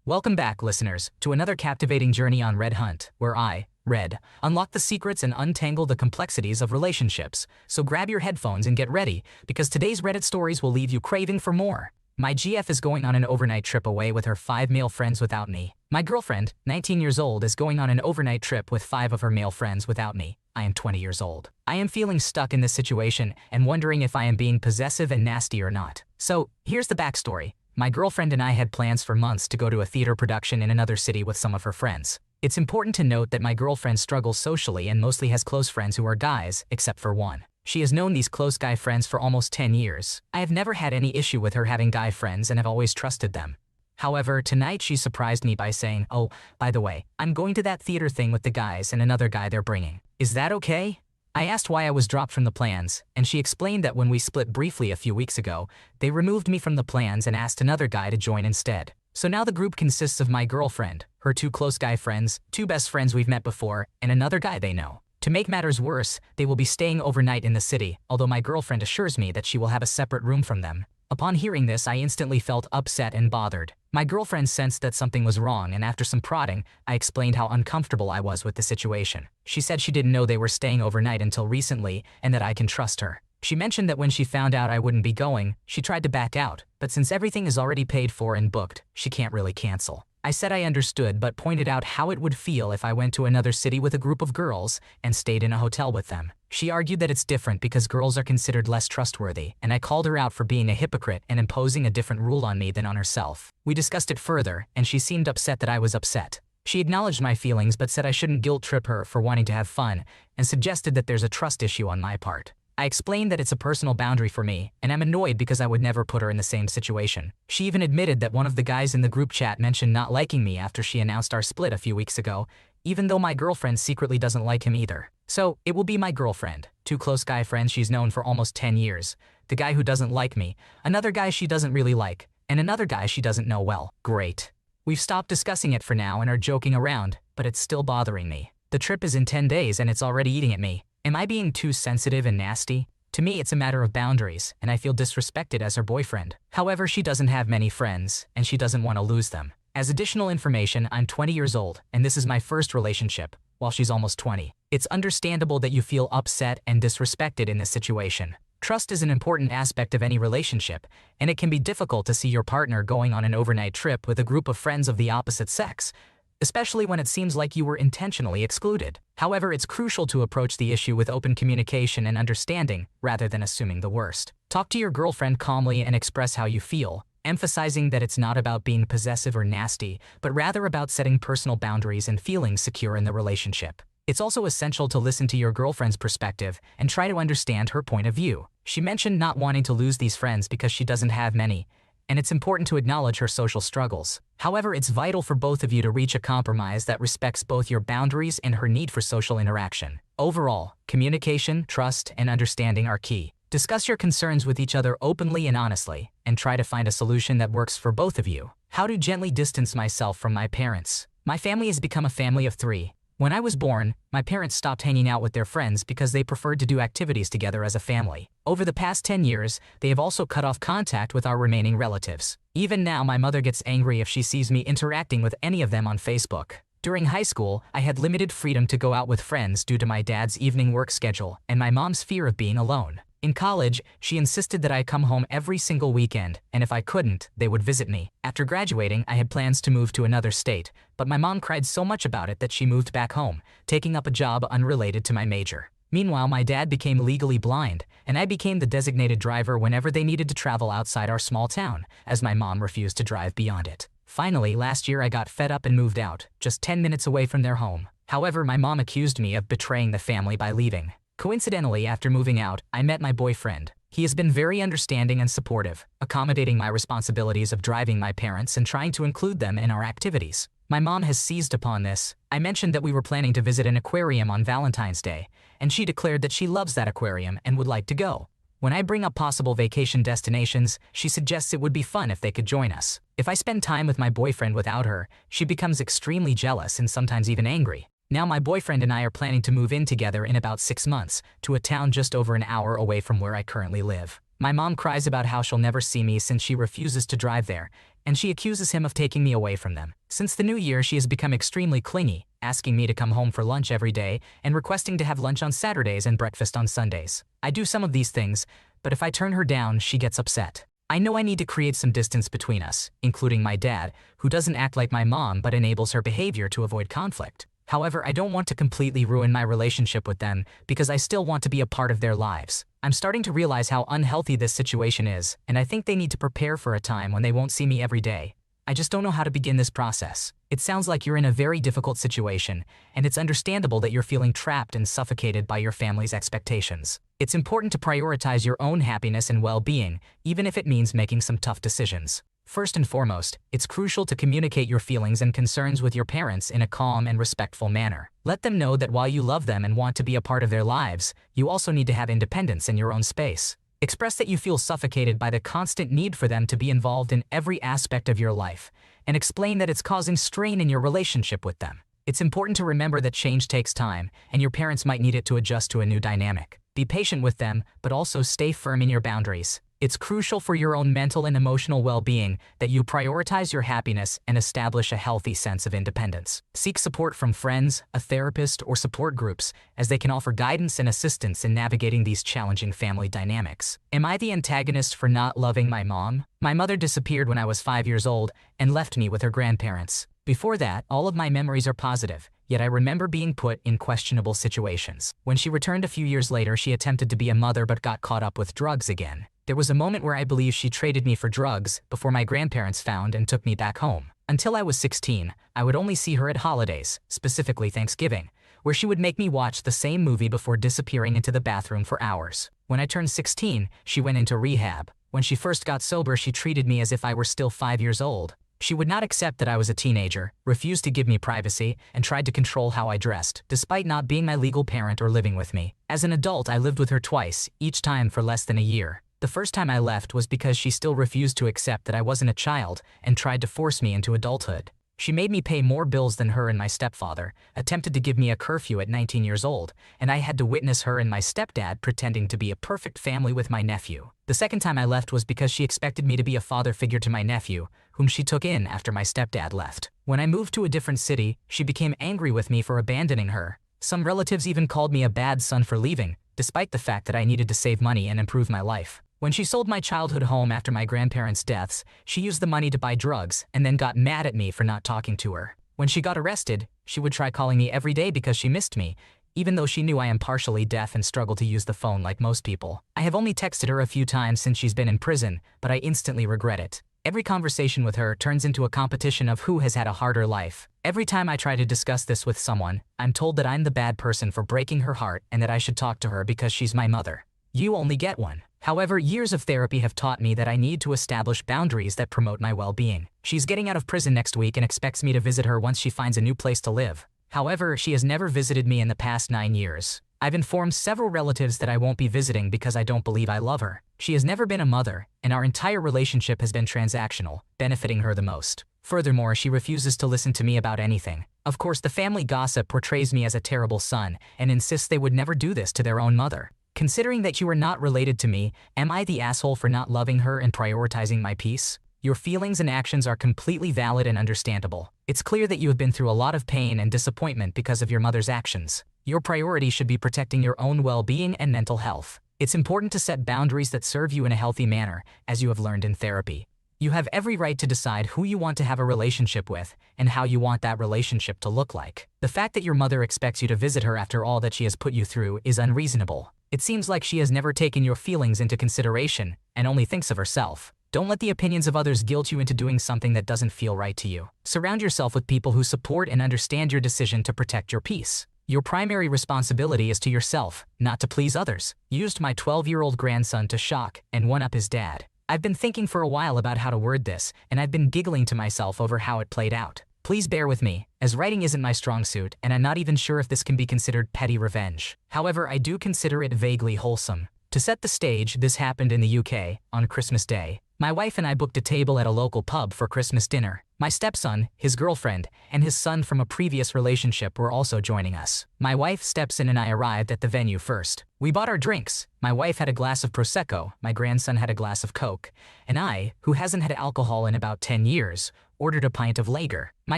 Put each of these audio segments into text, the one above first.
Welcome back, listeners, to another captivating journey on Red Hunt, where I, Red, unlock the secrets and untangle the complexities of relationships. So grab your headphones and get ready, because today's Reddit stories will leave you craving for more. My GF is going on an overnight trip away with her 5 male friends without me. My girlfriend, 19 years old, is going on an overnight trip with 5 of her male friends without me. I am 20 years old. I am feeling stuck in this situation and wondering if I am being possessive and nasty or not. So, here's the backstory. My girlfriend and I had plans for months to go to a theater production in another city with some of her friends. It's important to note that my girlfriend struggles socially and mostly has close friends who are guys, except for one. She has known these close guy friends for almost 10 years. I have never had any issue with her having guy friends and have always trusted them. However, tonight she surprised me by saying, "Oh, by the way, I'm going to that theater thing with the guys and another guy they're bringing. Is that okay?" I asked why I was dropped from the plans, and she explained that when we split briefly a few weeks ago, they removed me from the plans and asked another guy to join instead. So now the group consists of my girlfriend, her 2 close guy friends, 2 best friends we've met before, and another guy they know. To make matters worse, they will be staying overnight in the city, although my girlfriend assures me that she will have a separate room from them. Upon hearing this, I instantly felt upset and bothered. My girlfriend sensed that something was wrong, and after some prodding, I explained how uncomfortable I was with the situation. She said she didn't know they were staying overnight until recently, and that I can trust her. She mentioned that when she found out I wouldn't be going, she tried to back out, but since everything is already paid for and booked, she can't really cancel. I said I understood, but pointed out how it would feel if I went to another city with a group of girls and stayed in a hotel with them. She argued that it's different because girls are considered less trustworthy, and I called her out for being a hypocrite and imposing a different rule on me than on herself. We discussed it further, and she seemed upset that I was upset. She acknowledged my feelings but said I shouldn't guilt-trip her for wanting to have fun, and suggested that there's a trust issue on my part. I explained that it's a personal boundary for me, and I'm annoyed because I would never put her in the same situation. She even admitted that one of the guys in the group chat mentioned not liking me after she announced our split a few weeks ago, even though my girlfriend secretly doesn't like him either. So, it will be my girlfriend, 2 close guy friends she's known for almost 10 years, the guy who doesn't like me, another guy she doesn't really like, and another guy she doesn't know well. Great. We've stopped discussing it for now and are joking around, but it's still bothering me. The trip is in 10 days and it's already eating at me. Am I being too sensitive and nasty? To me, it's a matter of boundaries, and I feel disrespected as her boyfriend. However, she doesn't have many friends, and she doesn't want to lose them. As additional information, I'm 20 years old, and this is my first relationship, while she's almost 20. It's understandable that you feel upset and disrespected in this situation. Trust is an important aspect of any relationship, and it can be difficult to see your partner going on an overnight trip with a group of friends of the opposite sex, especially when it seems like you were intentionally excluded. However, it's crucial to approach the issue with open communication and understanding, rather than assuming the worst. Talk to your girlfriend calmly and express how you feel, emphasizing that it's not about being possessive or nasty, but rather about setting personal boundaries and feeling secure in the relationship. It's also essential to listen to your girlfriend's perspective and try to understand her point of view. She mentioned not wanting to lose these friends because she doesn't have many, and it's important to acknowledge her social struggles. However, it's vital for both of you to reach a compromise that respects both your boundaries and her need for social interaction. Overall, communication, trust, and understanding are key. Discuss your concerns with each other openly and honestly, and try to find a solution that works for both of you. How to gently distance myself from my parents. My family has become a family of 3. When I was born, my parents stopped hanging out with their friends because they preferred to do activities together as a family. Over the past 10 years, they have also cut off contact with our remaining relatives. Even now, my mother gets angry if she sees me interacting with any of them on Facebook. During high school, I had limited freedom to go out with friends due to my dad's evening work schedule and my mom's fear of being alone. In college, she insisted that I come home every single weekend, and if I couldn't, they would visit me. After graduating, I had plans to move to another state, but my mom cried so much about it that she moved back home, taking up a job unrelated to my major. Meanwhile, my dad became legally blind, and I became the designated driver whenever they needed to travel outside our small town, as my mom refused to drive beyond it. Finally, last year I got fed up and moved out, just 10 minutes away from their home. However, my mom accused me of betraying the family by leaving. Coincidentally, after moving out, I met my boyfriend. He has been very understanding and supportive, accommodating my responsibilities of driving my parents and trying to include them in our activities. My mom has seized upon this. I mentioned that we were planning to visit an aquarium on Valentine's Day, and she declared that she loves that aquarium and would like to go. When I bring up possible vacation destinations, she suggests it would be fun if they could join us. If I spend time with my boyfriend without her, she becomes extremely jealous and sometimes even angry. Now my boyfriend and I are planning to move in together in about 6 months, to a town just over an hour away from where I currently live. My mom cries about how she'll never see me since she refuses to drive there, and she accuses him of taking me away from them. Since the new year, she has become extremely clingy, asking me to come home for lunch every day and requesting to have lunch on Saturdays and breakfast on Sundays. I do some of these things, but if I turn her down, she gets upset. I know I need to create some distance between us, including my dad, who doesn't act like my mom but enables her behavior to avoid conflict. However, I don't want to completely ruin my relationship with them because I still want to be a part of their lives. I'm starting to realize how unhealthy this situation is, and I think they need to prepare for a time when they won't see me every day. I just don't know how to begin this process. It sounds like you're in a very difficult situation, and it's understandable that you're feeling trapped and suffocated by your family's expectations. It's important to prioritize your own happiness and well-being, even if it means making some tough decisions. First and foremost, it's crucial to communicate your feelings and concerns with your parents in a calm and respectful manner. Let them know that while you love them and want to be a part of their lives, you also need to have independence in your own space. Express that you feel suffocated by the constant need for them to be involved in every aspect of your life, and explain that it's causing strain in your relationship with them. It's important to remember that change takes time, and your parents might need it to adjust to a new dynamic. Be patient with them, but also stay firm in your boundaries. It's crucial for your own mental and emotional well-being that you prioritize your happiness and establish a healthy sense of independence. Seek support from friends, a therapist, or support groups, as they can offer guidance and assistance in navigating these challenging family dynamics. Am I the antagonist for not loving my mom? My mother disappeared when I was 5 years old and left me with her grandparents. Before that, all of my memories are positive, yet I remember being put in questionable situations. When she returned a few years later, she attempted to be a mother but got caught up with drugs again. There was a moment where I believe she traded me for drugs before my grandparents found and took me back home. Until I was 16, I would only see her at holidays, specifically Thanksgiving, where she would make me watch the same movie before disappearing into the bathroom for hours. When I turned 16, she went into rehab. When she first got sober, she treated me as if I were still 5 years old. She would not accept that I was a teenager, refused to give me privacy, and tried to control how I dressed, despite not being my legal parent or living with me. As an adult, I lived with her twice, each time for less than a year. The first time I left was because she still refused to accept that I wasn't a child and tried to force me into adulthood. She made me pay more bills than her and my stepfather, attempted to give me a curfew at 19 years old, and I had to witness her and my stepdad pretending to be a perfect family with my nephew. The second time I left was because she expected me to be a father figure to my nephew, whom she took in after my stepdad left. When I moved to a different city, she became angry with me for abandoning her. Some relatives even called me a bad son for leaving, despite the fact that I needed to save money and improve my life. When she sold my childhood home after my grandparents' deaths, she used the money to buy drugs and then got mad at me for not talking to her. When she got arrested, she would try calling me every day because she missed me, even though she knew I am partially deaf and struggle to use the phone like most people. I have only texted her a few times since she's been in prison, but I instantly regret it. Every conversation with her turns into a competition of who has had a harder life. Every time I try to discuss this with someone, I'm told that I'm the bad person for breaking her heart and that I should talk to her because she's my mother. You only get one. However, years of therapy have taught me that I need to establish boundaries that promote my well-being. She's getting out of prison next week and expects me to visit her once she finds a new place to live. However, she has never visited me in the past 9 years. I've informed several relatives that I won't be visiting because I don't believe I love her. She has never been a mother, and our entire relationship has been transactional, benefiting her the most. Furthermore, she refuses to listen to me about anything. Of course, the family gossip portrays me as a terrible son and insists they would never do this to their own mother. Considering that you are not related to me, am I the asshole for not loving her and prioritizing my peace? Your feelings and actions are completely valid and understandable. It's clear that you have been through a lot of pain and disappointment because of your mother's actions. Your priority should be protecting your own well-being and mental health. It's important to set boundaries that serve you in a healthy manner, as you have learned in therapy. You have every right to decide who you want to have a relationship with and how you want that relationship to look like. The fact that your mother expects you to visit her after all that she has put you through is unreasonable. It seems like she has never taken your feelings into consideration and only thinks of herself. Don't let the opinions of others guilt you into doing something that doesn't feel right to you. Surround yourself with people who support and understand your decision to protect your peace. Your primary responsibility is to yourself, not to please others. Used my 12-year-old grandson to shock and one-up his dad. I've been thinking for a while about how to word this, and I've been giggling to myself over how it played out. Please bear with me, as writing isn't my strong suit, and I'm not even sure if this can be considered petty revenge. However, I do consider it vaguely wholesome. To To set the stage, this happened in the UK, on Christmas Day. My wife and I booked a table at a local pub for Christmas dinner. My stepson, his girlfriend, and his son from a previous relationship were also joining us. My wife, stepson, and I arrived at the venue first. We bought our drinks. My wife had a glass of Prosecco, my grandson had a glass of Coke, and I, who hasn't had alcohol in about 10 years, ordered a pint of Lager. My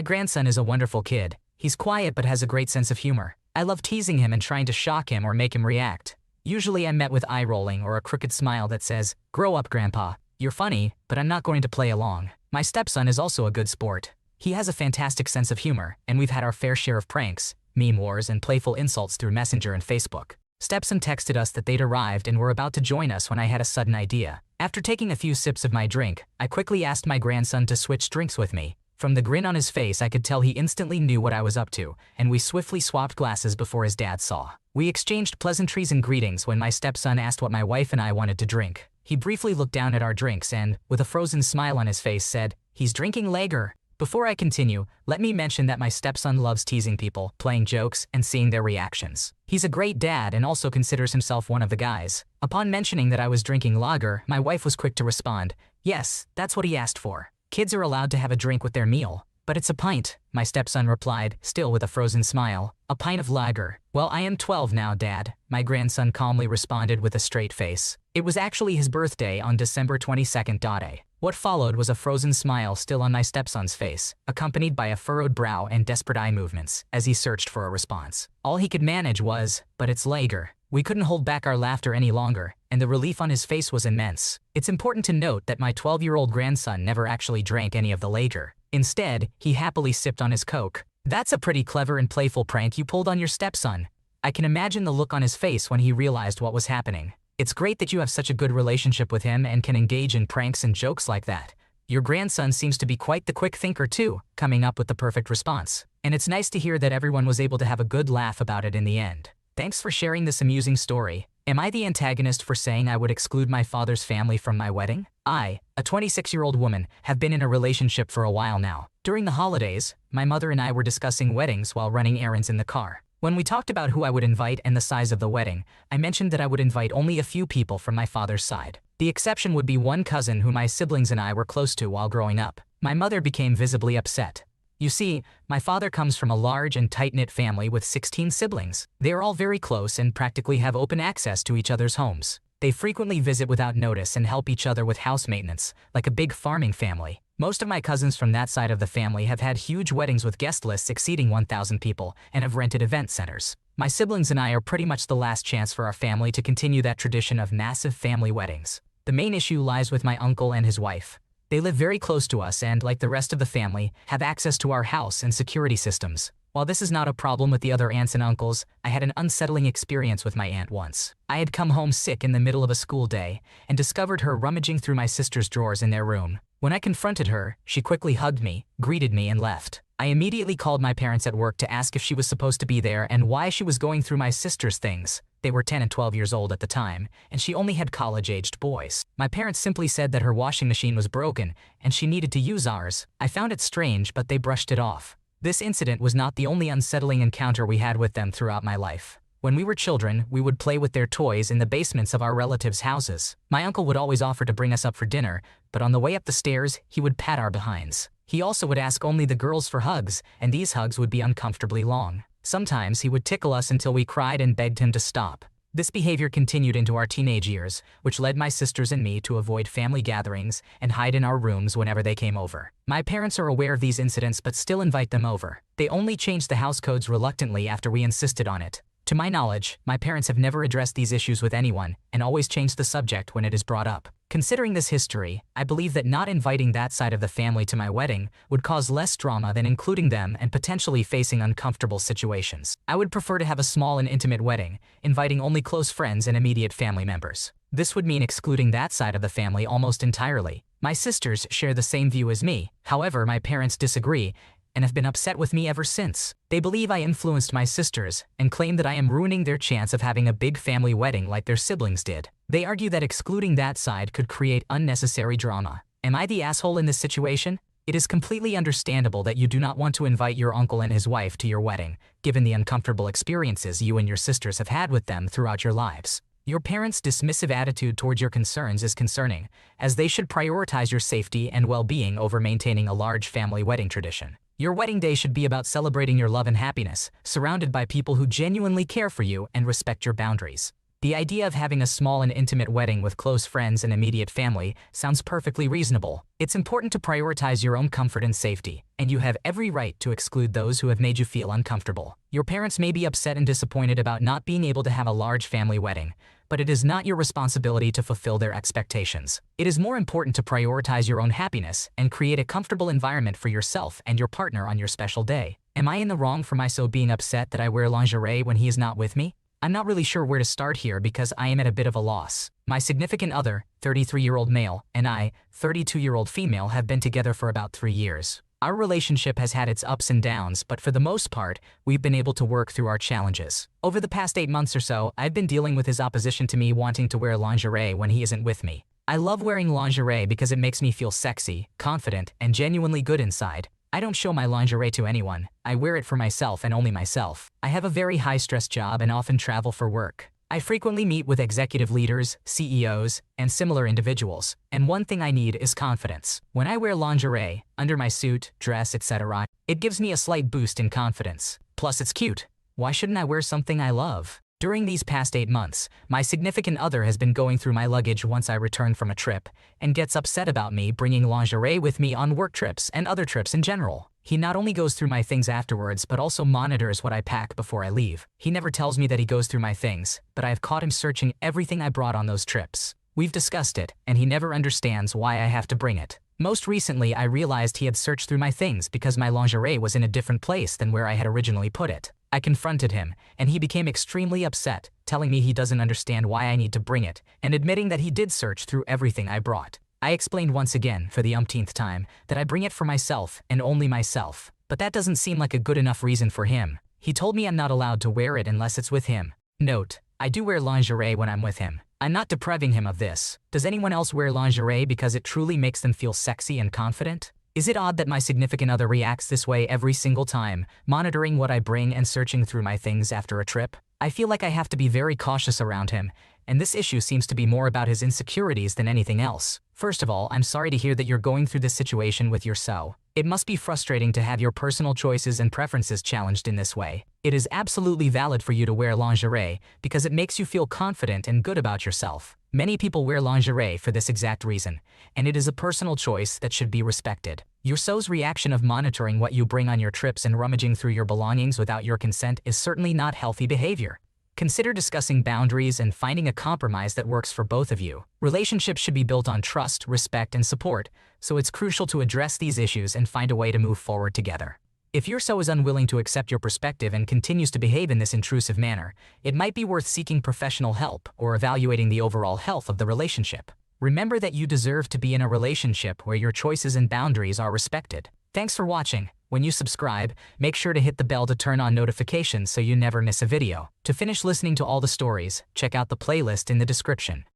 grandson is a wonderful kid. He's quiet but has a great sense of humor. I love teasing him and trying to shock him or make him react. Usually I'm met with eye rolling or a crooked smile that says, "Grow up, Grandpa. You're funny, but I'm not going to play along." My stepson is also a good sport. He has a fantastic sense of humor, and we've had our fair share of pranks, meme wars, and playful insults through Messenger and Facebook. Stepson texted us that they'd arrived and were about to join us when I had a sudden idea. After taking a few sips of my drink, I quickly asked my grandson to switch drinks with me. From the grin on his face, I could tell he instantly knew what I was up to, and we swiftly swapped glasses before his dad saw. We exchanged pleasantries and greetings when my stepson asked what my wife and I wanted to drink. He briefly looked down at our drinks and, with a frozen smile on his face, said, "He's drinking Lager." Before I continue, let me mention that my stepson loves teasing people, playing jokes, and seeing their reactions. He's a great dad and also considers himself one of the guys. Upon mentioning that I was drinking lager, my wife was quick to respond, "Yes, that's what he asked for. Kids are allowed to have a drink with their meal." "But it's a pint," my stepson replied, still with a frozen smile. "A pint of lager." "Well, I am 12 now, Dad," my grandson calmly responded with a straight face. It was actually his birthday on December 22nd. What followed was a frozen smile still on my stepson's face, accompanied by a furrowed brow and desperate eye movements as he searched for a response. All he could manage was, "But it's lager." We couldn't hold back our laughter any longer, and the relief on his face was immense. It's important to note that my 12-year-old grandson never actually drank any of the lager. Instead, he happily sipped on his Coke. "That's a pretty clever and playful prank you pulled on your stepson." I can imagine the look on his face when he realized what was happening. It's great that you have such a good relationship with him and can engage in pranks and jokes like that. Your grandson seems to be quite the quick thinker too, coming up with the perfect response. And it's nice to hear that everyone was able to have a good laugh about it in the end. Thanks for sharing this amusing story. Am I the antagonist for saying I would exclude my father's family from my wedding? I, a 26-year-old woman, have been in a relationship for a while now. During the holidays, my mother and I were discussing weddings while running errands in the car. When we talked about who I would invite and the size of the wedding, I mentioned that I would invite only a few people from my father's side. The exception would be one cousin who my siblings and I were close to while growing up. My mother became visibly upset. You see, my father comes from a large and tight-knit family with 16 siblings. They are all very close and practically have open access to each other's homes. They frequently visit without notice and help each other with house maintenance, like a big farming family. Most of my cousins from that side of the family have had huge weddings with guest lists exceeding 1,000 people and have rented event centers. My siblings and I are pretty much the last chance for our family to continue that tradition of massive family weddings. The main issue lies with my uncle and his wife. They live very close to us and, like the rest of the family, have access to our house and security systems. While this is not a problem with the other aunts and uncles, I had an unsettling experience with my aunt once. I had come home sick in the middle of a school day and discovered her rummaging through my sister's drawers in their room. When I confronted her, she quickly hugged me, greeted me, and left. I immediately called my parents at work to ask if she was supposed to be there and why she was going through my sister's things. They were 10 and 12 years old at the time, and she only had college-aged boys. My parents simply said that her washing machine was broken and she needed to use ours. I found it strange, but they brushed it off. This incident was not the only unsettling encounter we had with them throughout my life. When we were children, we would play with their toys in the basements of our relatives' houses. My uncle would always offer to bring us up for dinner, but on the way up the stairs, he would pat our behinds. He also would ask only the girls for hugs, and these hugs would be uncomfortably long. Sometimes he would tickle us until we cried and begged him to stop. This behavior continued into our teenage years, which led my sisters and me to avoid family gatherings and hide in our rooms whenever they came over. My parents are aware of these incidents but still invite them over. They only changed the house codes reluctantly after we insisted on it. To my knowledge, my parents have never addressed these issues with anyone and always change the subject when it is brought up. Considering this history, I believe that not inviting that side of the family to my wedding would cause less drama than including them and potentially facing uncomfortable situations. I would prefer to have a small and intimate wedding, inviting only close friends and immediate family members. This would mean excluding that side of the family almost entirely. My sisters share the same view as me. However, my parents disagree and have been upset with me ever since. They believe I influenced my sisters and claim that I am ruining their chance of having a big family wedding like their siblings did. They argue that excluding that side could create unnecessary drama. Am I the asshole in this situation? It is completely understandable that you do not want to invite your uncle and his wife to your wedding, given the uncomfortable experiences you and your sisters have had with them throughout your lives. Your parents' dismissive attitude towards your concerns is concerning, as they should prioritize your safety and well-being over maintaining a large family wedding tradition. Your wedding day should be about celebrating your love and happiness, surrounded by people who genuinely care for you and respect your boundaries. The idea of having a small and intimate wedding with close friends and immediate family sounds perfectly reasonable. It's important to prioritize your own comfort and safety, and you have every right to exclude those who have made you feel uncomfortable. Your parents may be upset and disappointed about not being able to have a large family wedding, but it is not your responsibility to fulfill their expectations. It is more important to prioritize your own happiness and create a comfortable environment for yourself and your partner on your special day. Am I in the wrong for my so being upset that I wear lingerie when he is not with me? I'm not really sure where to start here because I am at a bit of a loss. My significant other, 33-year-old male, and I, 32-year-old female, have been together for about 3 years. Our relationship has had its ups and downs, but for the most part, we've been able to work through our challenges. Over the past 8 months or so, I've been dealing with his opposition to me wanting to wear lingerie when he isn't with me. I love wearing lingerie because it makes me feel sexy, confident, and genuinely good inside. I don't show my lingerie to anyone. I wear it for myself and only myself. I have a very high-stress job and often travel for work. I frequently meet with executive leaders, CEOs, and similar individuals, and one thing I need is confidence. When I wear lingerie, under my suit, dress, etc., it gives me a slight boost in confidence. Plus, it's cute. Why shouldn't I wear something I love? During these past 8 months, my significant other has been going through my luggage once I return from a trip, and gets upset about me bringing lingerie with me on work trips and other trips in general. He not only goes through my things afterwards but also monitors what I pack before I leave. He never tells me that he goes through my things, but I have caught him searching everything I brought on those trips. We've discussed it, and he never understands why I have to bring it. Most recently, I realized he had searched through my things because my lingerie was in a different place than where I had originally put it. I confronted him, and he became extremely upset, telling me he doesn't understand why I need to bring it, and admitting that he did search through everything I brought. I explained once again, for the umpteenth time, that I bring it for myself and only myself, but that doesn't seem like a good enough reason for him. He told me I'm not allowed to wear it unless it's with him. Note, I do wear lingerie when I'm with him. I'm not depriving him of this. Does anyone else wear lingerie because it truly makes them feel sexy and confident? Is it odd that my significant other reacts this way every single time, monitoring what I bring and searching through my things after a trip? I feel like I have to be very cautious around him, and this issue seems to be more about his insecurities than anything else. First of all, I'm sorry to hear that you're going through this situation with your so. It must be frustrating to have your personal choices and preferences challenged in this way. It is absolutely valid for you to wear lingerie because it makes you feel confident and good about yourself. Many people wear lingerie for this exact reason, and it is a personal choice that should be respected. Your so's reaction of monitoring what you bring on your trips and rummaging through your belongings without your consent is certainly not healthy behavior. Consider discussing boundaries and finding a compromise that works for both of you. Relationships should be built on trust, respect, and support, so it's crucial to address these issues and find a way to move forward together. If your so is unwilling to accept your perspective and continues to behave in this intrusive manner, it might be worth seeking professional help or evaluating the overall health of the relationship. Remember that you deserve to be in a relationship where your choices and boundaries are respected. Thanks for watching. When you subscribe, make sure to hit the bell to turn on notifications so you never miss a video. To finish listening to all the stories, check out the playlist in the description.